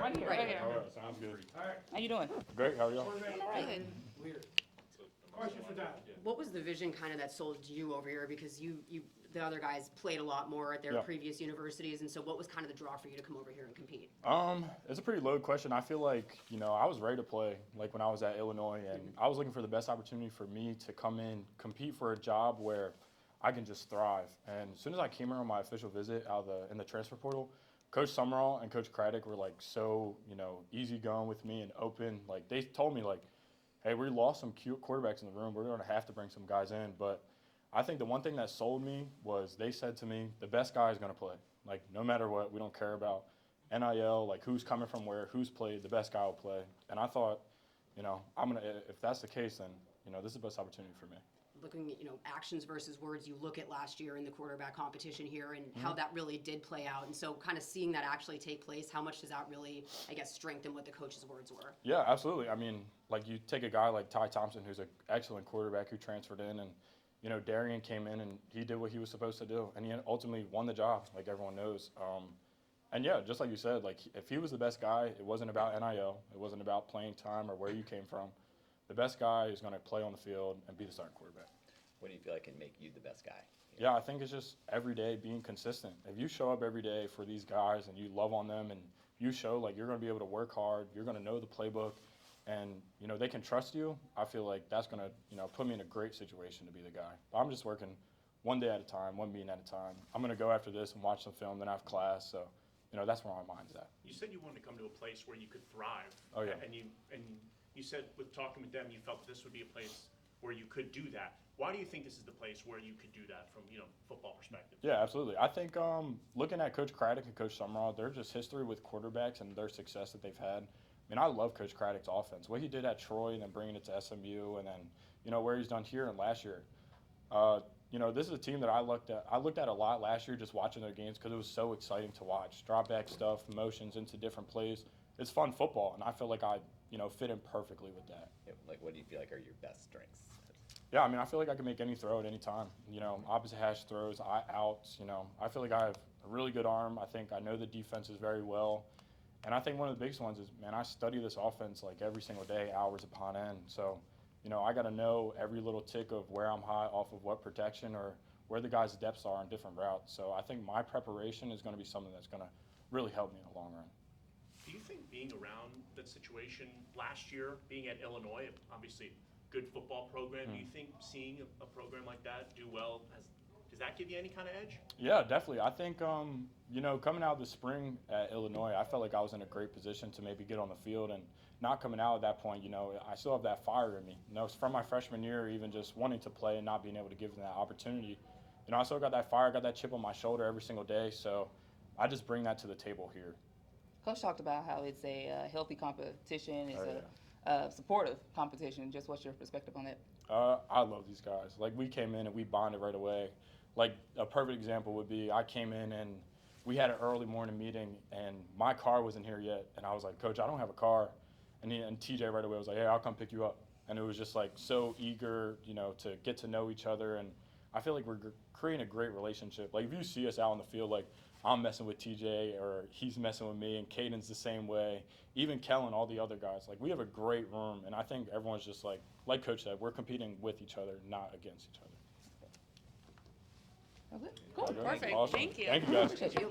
Right here. Right here. All right, sounds good. All right. How you doing? Great, how are y'all? Quarterback. All right. Weird. Question for Don. What was the vision kind of that sold you over here? Because the other guys played a lot more at their Yeah. previous universities, and so what was kind of the draw for you to come over here and compete? It's a pretty loaded question. I feel like, I was ready to play, like when I was at Illinois, and I was looking for the best opportunity for me to come in, compete for a job where I can just thrive. And as soon as I came here on my official visit in the transfer portal, Coach Summerall and Coach Craddock were like so, easygoing with me and open. Like they told me like, hey, we lost some cute quarterbacks in the room. We're going to have to bring some guys in. But I think the one thing that sold me was they said to me, the best guy is going to play. Like, no matter what, we don't care about NIL, like who's coming from where, who's played, the best guy will play. And I thought, if that's the case, then, this is the best opportunity for me. Looking at, actions versus words, you look at last year in the quarterback competition here and how that really did play out. And so kind of seeing that actually take place, how much does that really, I guess, strengthen what the coach's words were? Yeah, absolutely. I mean, like you take a guy like Ty Thompson, who's an excellent quarterback who transferred in, and, Darian came in and he did what he was supposed to do. And he ultimately won the job, like everyone knows. And yeah, just like you said, like if he was the best guy, it wasn't about NIL. It wasn't about playing time or where you came from. The best guy is going to play on the field and be the starting quarterback. What do you feel like can make you the best guy? Yeah, I think it's just every day being consistent. If you show up every day for these guys and you love on them and you show like you're going to be able to work hard, you're going to know the playbook, and they can trust you, I feel like that's going to put me in a great situation to be the guy. But I'm just working one day at a time, one meeting at a time. I'm going to go after this and watch some film, then I have class, so that's where my mind's at. You said you wanted to come to a place where you could thrive. Oh, yeah. And you said with talking with them, you felt this would be a place where you could do that. Why do you think this is the place where you could do that from, football perspective? Yeah, absolutely. I think looking at Coach Craddock and Coach Summerall, there's just history with quarterbacks and their success that they've had. I mean, I love Coach Craddock's offense. What he did at Troy and then bringing it to SMU and then, where he's done here and last year. This is a team that I looked at a lot last year just watching their games because it was so exciting to watch. Drop back stuff, motions into different plays. It's fun football, and I feel like I, fit in perfectly with that. Like, what do you feel like are your best strengths? Yeah, I mean, I feel like I can make any throw at any time. Opposite hash throws, outs. I feel like I have a really good arm. I think I know the defenses very well. And I think one of the biggest ones is, man, I study this offense like every single day, hours upon end. So, I got to know every little tick of where I'm high off of what protection or where the guys' depths are on different routes. So I think my preparation is going to be something that's going to really help me in the long run. Do you think being around that situation last year, being at Illinois, obviously good football program, do you think seeing a program like that do well, does that give you any kind of edge? Yeah, definitely. I think, coming out this spring at Illinois, I felt like I was in a great position to maybe get on the field and not coming out at that point, I still have that fire in me. From my freshman year, even just wanting to play and not being able to give them that opportunity. I still got that fire, got that chip on my shoulder every single day. So I just bring that to the table here. Coach talked about how it's a healthy competition, it's a supportive competition. Just what's your perspective on that? I love these guys. Like, we came in and we bonded right away. Like, a perfect example would be I came in and we had an early morning meeting and my car wasn't here yet. And I was like, Coach, I don't have a car. And TJ right away was like, hey, I'll come pick you up. And it was just like so eager, to get to know each other. And I feel like we're creating a great relationship. Like, if you see us out on the field, like, I'm messing with TJ or he's messing with me, and Caden's the same way. Even Kellen, all the other guys. Like, we have a great room, and I think everyone's just like Coach said, we're competing with each other, not against each other. Okay, cool. Okay. Perfect. Awesome. Thank you. Thank you, guys. Appreciate you.